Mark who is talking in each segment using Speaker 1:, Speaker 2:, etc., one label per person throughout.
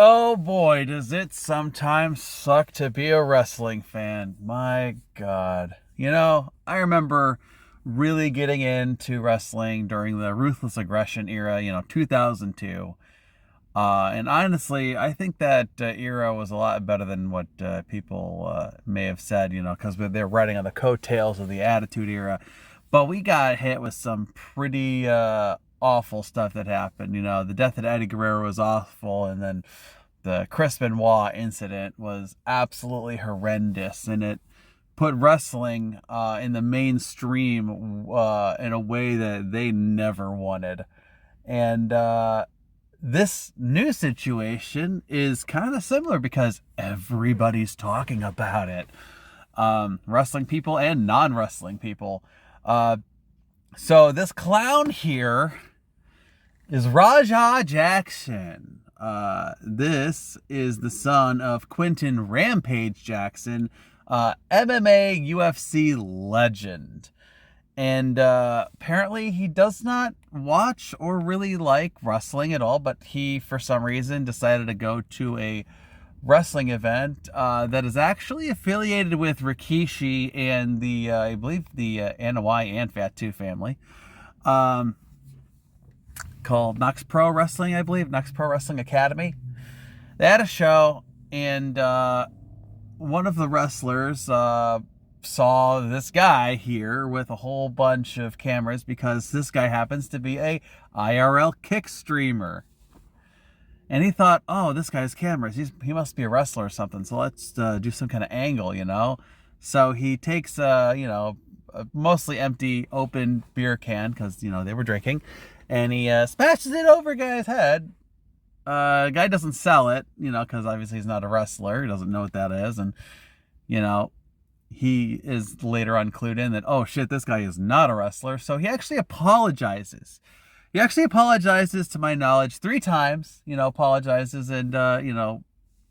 Speaker 1: Oh boy, does it sometimes suck to be a wrestling fan. My God. I remember really getting into wrestling during the Ruthless Aggression era, 2002. And honestly, I think that era was a lot better than what people may have said, because they're riding on the coattails of the Attitude Era. But we got hit with some pretty awful stuff that happened. The death of Eddie Guerrero was awful, and then the Chris Benoit incident was absolutely horrendous, and it put wrestling in the mainstream in a way that they never wanted. And this new situation is kind of similar because everybody's talking about it. Wrestling people and non-wrestling people. So this clown here is Raja Jackson. This is the son of Quentin Rampage Jackson, MMA UFC legend. And apparently he does not watch or really like wrestling at all, but he, for some reason, decided to go to a wrestling event that is actually affiliated with Rikishi and I believe, the Anoa'i and Fatu family, called Knox Pro Wrestling, I believe, Knox Pro Wrestling Academy. They had a show, and one of the wrestlers saw this guy here with a whole bunch of cameras because this guy happens to be a IRL kick streamer. And he thought, oh, this guy's cameras, he must be a wrestler or something, so let's do some kind of angle. So he takes, a mostly empty, open beer can, because, they were drinking, and he smashes it over a guy's head. Guy doesn't sell it, because obviously he's not a wrestler. He doesn't know what that is. And, he is later on clued in that, oh shit, this guy is not a wrestler. So he actually apologizes. He actually apologizes, to my knowledge, 3 times, apologizes. And,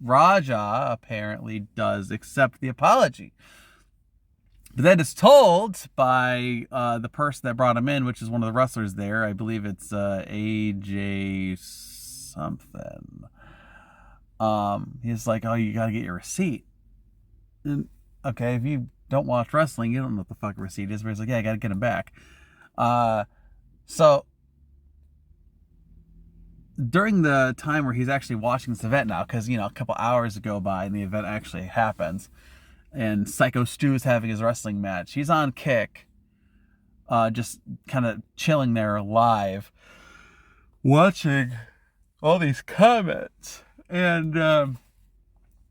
Speaker 1: Raja apparently does accept the apology. But then is told by the person that brought him in, which is one of the wrestlers there. I believe it's AJ something. He's like, oh, you got to get your receipt. And, okay, if you don't watch wrestling, you don't know what the fuck a receipt is. But he's like, yeah, I got to get him back. So during the time where he's actually watching this event now, because, a couple hours go by and the event actually happens, and Psycho Stu is having his wrestling match. He's on Kick, just kind of chilling there live, watching all these comments. And,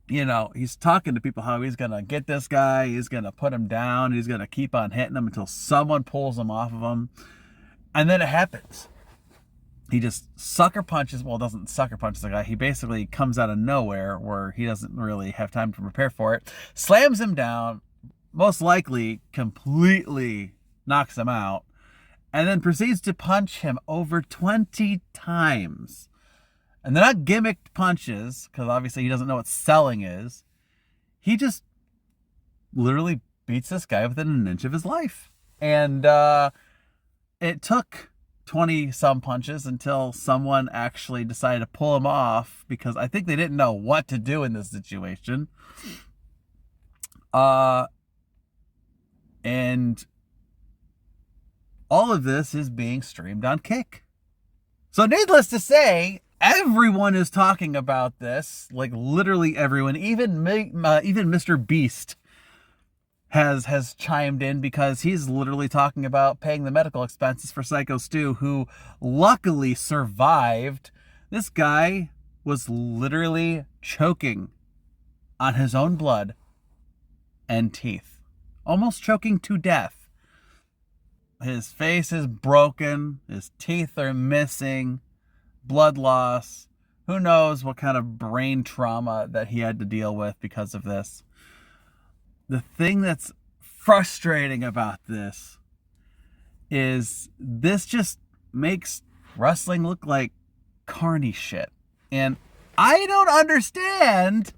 Speaker 1: he's talking to people how he's going to get this guy, he's going to put him down, he's going to keep on hitting him until someone pulls him off of him. And then it happens. He just doesn't sucker punches the guy. He basically comes out of nowhere where he doesn't really have time to prepare for it, slams him down, most likely completely knocks him out, and then proceeds to punch him over 20 times. And they're not gimmicked punches, because obviously he doesn't know what selling is. He just literally beats this guy within an inch of his life. And it took 20 some punches until someone actually decided to pull him off, because I think they didn't know what to do in this situation. And all of this is being streamed on Kick. So needless to say, everyone is talking about this, like literally everyone. Even Mr. Beast has chimed in, because he's literally talking about paying the medical expenses for Psycho Stu, who luckily survived. This guy was literally choking on his own blood and teeth, almost choking to death. His face is broken, his teeth are missing, blood loss. Who knows what kind of brain trauma that he had to deal with because of this. The thing that's frustrating about this is this just makes wrestling look like carny shit. And I don't understand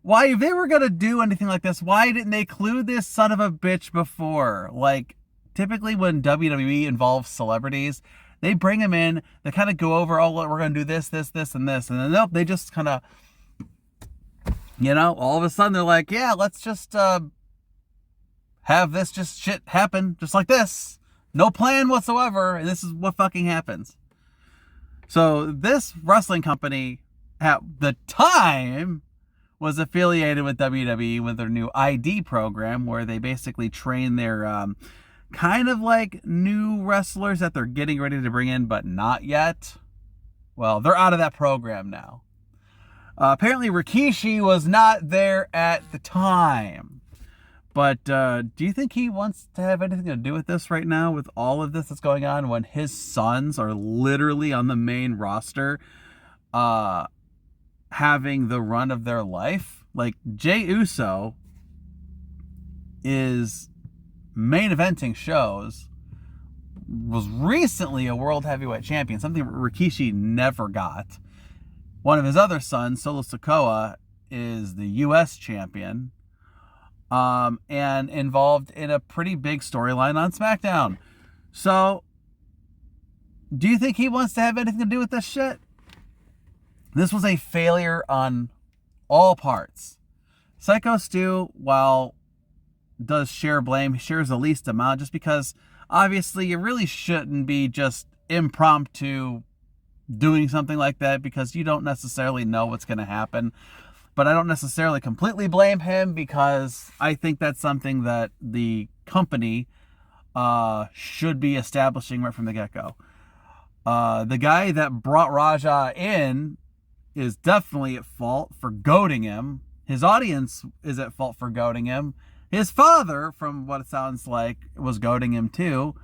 Speaker 1: why, if they were going to do anything like this, why didn't they clue this son of a bitch before? Like, typically when WWE involves celebrities, They bring him in, they kind of go over, oh, we're going to do this, this, this, and this. And then nope, they just kind of, all of a sudden they're like, yeah, let's just have this just shit happen just like this. No plan whatsoever. And this is what fucking happens. So this wrestling company at the time was affiliated with WWE with their new ID program, where they basically train their kind of like new wrestlers that they're getting ready to bring in, but not yet. Well, they're out of that program now. Apparently Rikishi was not there at the time. But do you think he wants to have anything to do with this right now, with all of this that's going on, when his sons are literally on the main roster having the run of their life? Like, Jey Uso is main eventing shows, was recently a world heavyweight champion, something Rikishi never got. One of his other sons, Solo Sikoa, is the US champion, and involved in a pretty big storyline on SmackDown. So, do you think he wants to have anything to do with this shit? This was a failure on all parts. Psycho Stu, while does share blame, he shares the least amount, just because obviously you really shouldn't be just impromptu doing something like that, because you don't necessarily know what's going to happen. But I don't necessarily completely blame him, because I think that's something that the company should be establishing right from the get-go. The guy that brought Raja in is definitely at fault for goading him. His audience is at fault for goading him. His father, from what it sounds like, was goading him too.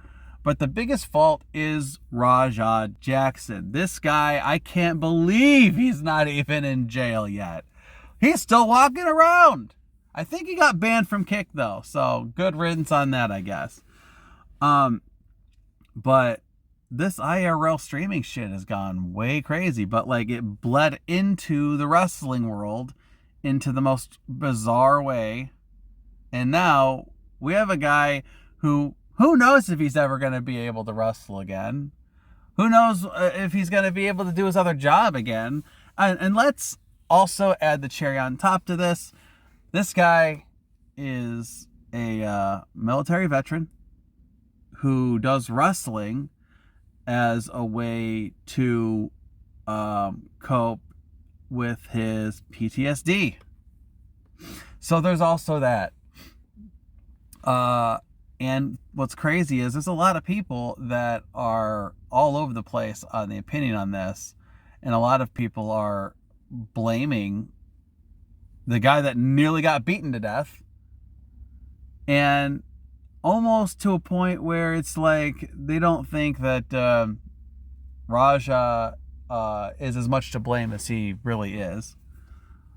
Speaker 1: But the biggest fault is Raja Jackson. This guy, I can't believe he's not even in jail yet. He's still walking around. I think he got banned from Kick, though. So, good riddance on that, I guess. But this IRL streaming shit has gone way crazy. But, like, it bled into the wrestling world into the most bizarre way. And now we have a guy who knows if he's ever going to be able to wrestle again. Who knows if he's going to be able to do his other job again. And let's also add the cherry on top to this. This guy is a military veteran who does wrestling as a way to cope with his PTSD. So there's also that. And what's crazy is there's a lot of people that are all over the place on the opinion on this. And a lot of people are blaming the guy that nearly got beaten to death. And almost to a point where it's like they don't think that Raja is as much to blame as he really is.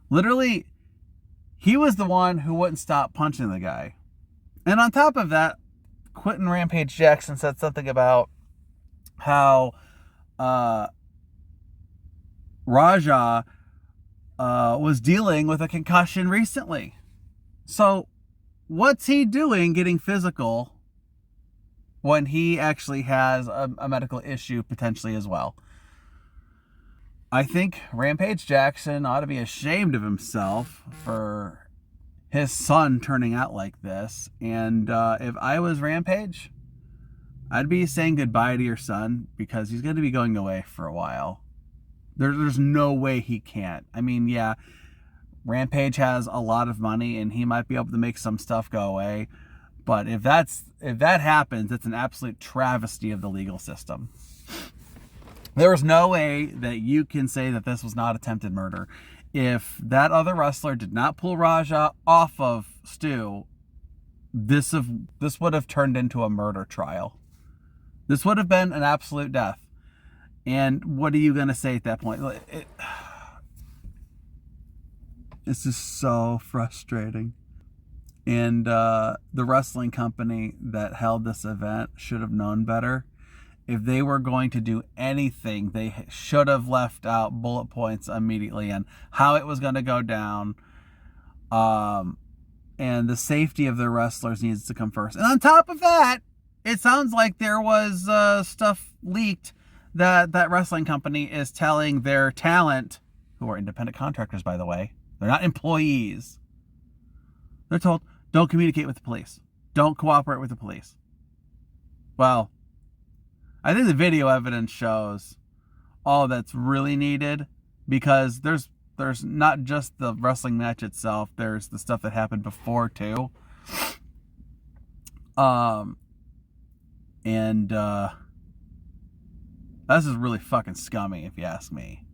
Speaker 1: Literally, he was the one who wouldn't stop punching the guy. And on top of that, Quentin Rampage Jackson said something about how Raja was dealing with a concussion recently. So what's he doing getting physical when he actually has a medical issue potentially as well? I think Rampage Jackson ought to be ashamed of himself for his son turning out like this. And if I was Rampage, I'd be saying goodbye to your son, because he's going to be going away for a while. There's no way he can't. I mean, yeah, Rampage has a lot of money and he might be able to make some stuff go away. But if that happens, it's an absolute travesty of the legal system. There is no way that you can say that this was not attempted murder. If that other wrestler did not pull Raja off of Stu, this would have turned into a murder trial. This would have been an absolute death. And what are you going to say at that point? It's just so frustrating. And the wrestling company that held this event should have known better. If they were going to do anything, they should have left out bullet points immediately on how it was going to go down. And the safety of the wrestlers needs to come first. And on top of that, it sounds like there was stuff leaked that that wrestling company is telling their talent, who are independent contractors, by the way. They're not employees. They're told, don't communicate with the police. Don't cooperate with the police. Well, I think the video evidence shows all that's really needed, because there's not just the wrestling match itself. There's the stuff that happened before too. And this is really fucking scummy, if you ask me.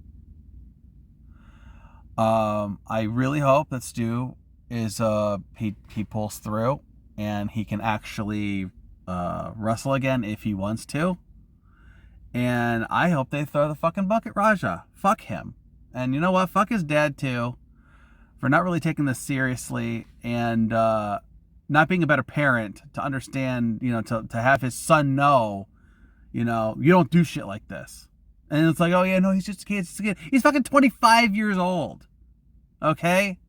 Speaker 1: I really hope that Stu is he pulls through and he can actually wrestle again if he wants to. And I hope they throw the fucking book at Raja. Fuck him. And you know what? Fuck his dad too, for not really taking this seriously and not being a better parent to understand, to have his son know, you don't do shit like this. And it's like, oh yeah, no, he's just a kid. He's fucking 25 years old. Okay?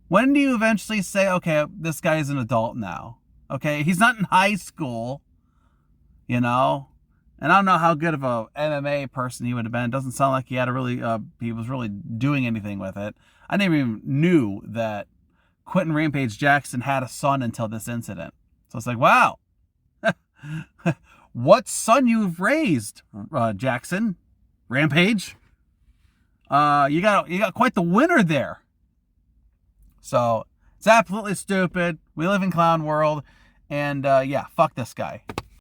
Speaker 1: When do you eventually say, okay, this guy is an adult now? Okay? He's not in high school, And I don't know how good of a MMA person he would have been. It doesn't sound like he had he was really doing anything with it. I never even knew that Quentin Rampage Jackson had a son until this incident. So it's like, wow. What son you've raised, Jackson? Rampage? You got quite the winner there. So it's absolutely stupid. We live in clown world. And yeah, fuck this guy.